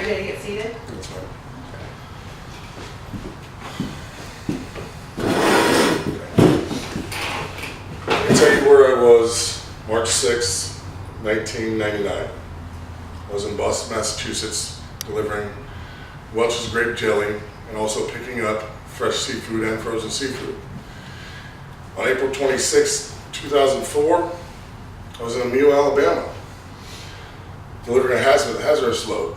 okay to get seated? That's fine. I can tell you where I was March 6th, 1999. I was in Boston, Massachusetts, delivering Welch's grape jelly and also picking up fresh seafood and frozen seafood. On April 26, 2004, I was in Emile, Alabama, delivering a hazardous load.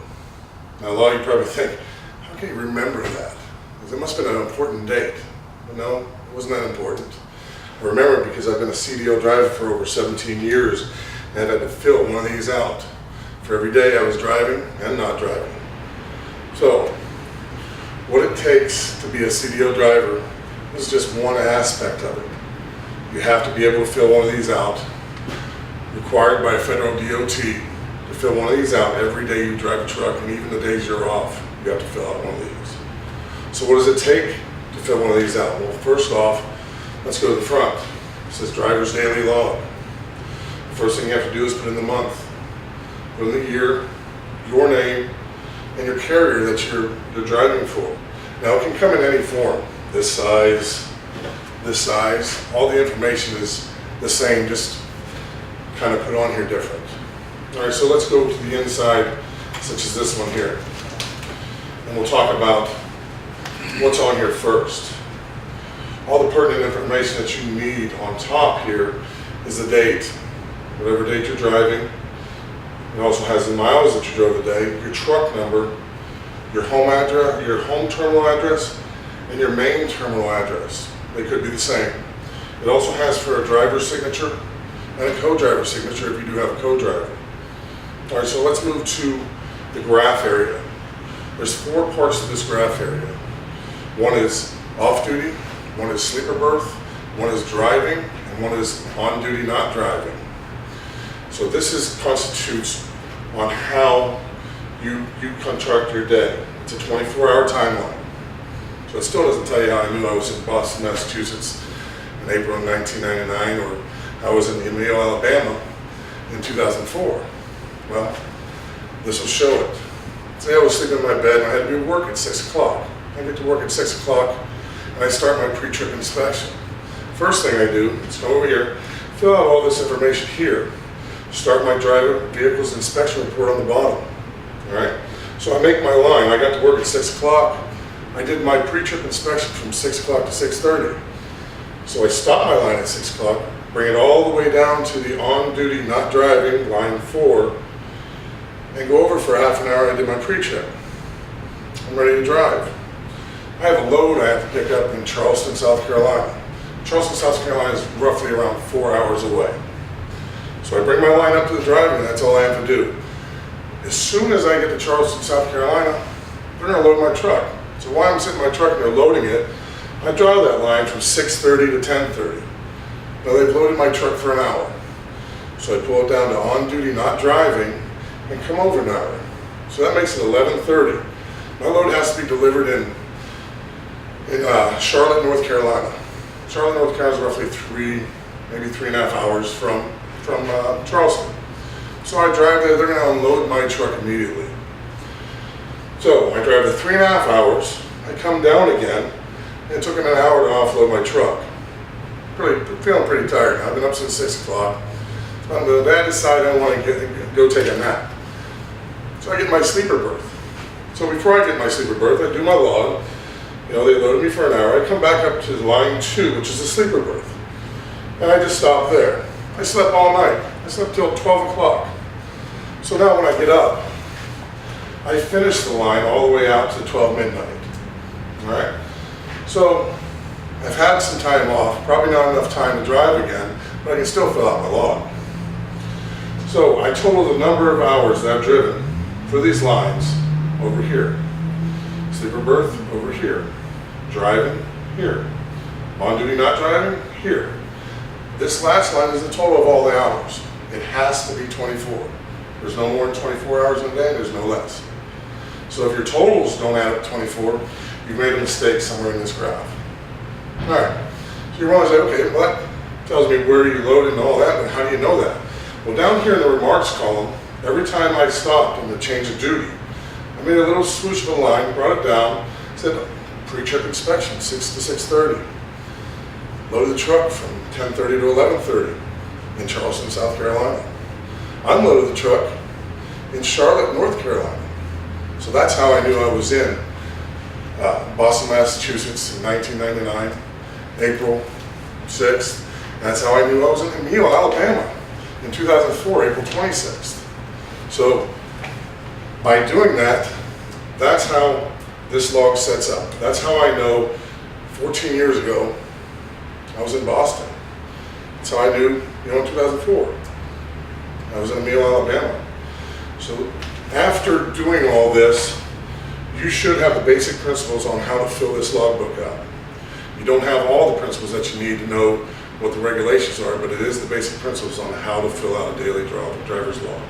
Now, a lot of you probably think, how can you remember that? Because it must have been an important date. But no, it wasn't that important. I remember it because I've been a CDL driver for over 17 years, and I had to fill one of these out for every day I was driving and not driving. So, what it takes to be a CDL driver is just one aspect of it. You have to be able to fill one of these out, required by a federal DOT to fill one of these out every day you drive a truck, and even the days you're off, you have to fill out one of these. So what does it take to fill one of these out? Well, first off, let's go to the front. It says driver's daily log. The first thing you have to do is put in the month, put in the year, your name, and your carrier that you're driving for. Now, it can come in any form, this size, all the information is the same, just kind of put on here different. All right, so let's go to the inside, such as this one here. And we'll talk about what's on here first. All the pertinent information that you need on top here is the date, whatever date you're driving. It also has the miles that you drove the day, your truck number, your home address, your home terminal address, and your main terminal address. They could be the same. It also has for a driver's signature and a co-driver signature if you do have a co-driver. All right, so let's move to the graph area. There's 4 parts to this graph area. One is off-duty, one is sleeper berth, one is driving, and one is on-duty not driving. So this constitutes on how you contract your day. It's a 24-hour timeline. So it still doesn't tell you how I knew I was in Boston, Massachusetts in April of 1999, or I was in Emile, Alabama in 2004. Well, this will show it. Say I was sleeping in my bed and I had to do work at 6 o'clock. I get to work at 6 o'clock and I start my pre-trip inspection. First thing I do is go over here, fill out all this information here, start my driver vehicles inspection report on the bottom. All right, so I make my line. I got to work at 6 o'clock. I did my pre-trip inspection from 6 o'clock to 6:30. So I stop my line at 6 o'clock, bring it all the way down to the on-duty not driving, line 4, and go over for half an hour. I did my pre-trip. I'm ready to drive. I have a load I have to pick up in Charleston, South Carolina. Charleston, South Carolina is roughly around 4 hours away. So I bring my line up to the driver, and that's all I have to do. As soon as I get to Charleston, South Carolina, they're going to load my truck. So while I'm sitting in my truck and they're loading it, I draw that line from 6:30 to 10:30. Now they've loaded my truck for an hour. So I pull it down to on-duty, not driving, and come over an hour. So that makes it 11:30. My load has to be delivered in Charlotte, North Carolina. Charlotte, North Carolina is roughly maybe 3.5 hours from Charleston. So I drive there, they're going to unload my truck immediately. So I drive the 3.5 hours, I come down again, and it took them an hour to offload my truck. Feeling pretty tired now. I've been up since 6 o'clock. On the day I decide I want to go take a nap. So I get my sleeper berth. So before I get my sleeper berth, I do my log. You know, they loaded me for an hour. I come back up to line 2, which is the sleeper berth. And I just stop there. I slept all night. I slept till 12 o'clock. So now when I get up, I finish the line all the way out to 12 midnight. All right? So I've had some time off, probably not enough time to drive again, but I can still fill out my log. So I total the number of hours that I've driven for these lines over here. Sleeper berth over here. Driving here. On duty not driving here. This last line is the total of all the hours. It has to be 24. There's no more than 24 hours in a day, there's no less. So if your totals don't add up to 24, you've made a mistake somewhere in this graph. All right, so you realize, okay, well, that tells me where you loaded and all that, but how do you know that? Well, down here in the remarks column, every time I stopped in the change of duty, I made a little swoosh of a line, brought it down, said pre-trip inspection, 6 to 6:30. Loaded the truck from 10:30 to 11:30 in Charleston, South Carolina. Unloaded the truck in Charlotte, North Carolina. So that's how I knew I was in Boston, Massachusetts in 1999, April 6th. That's how I knew I was in Emile, Alabama in 2004, April 26th. So by doing that, that's how this log sets up. That's how I know 14 years ago I was in Boston. That's how I knew, in 2004, I was in Emile, Alabama. So after doing all this, you should have the basic principles on how to fill this logbook out. You don't have all the principles that you need to know what the regulations are, but it is the basic principles on how to fill out a daily driver's log.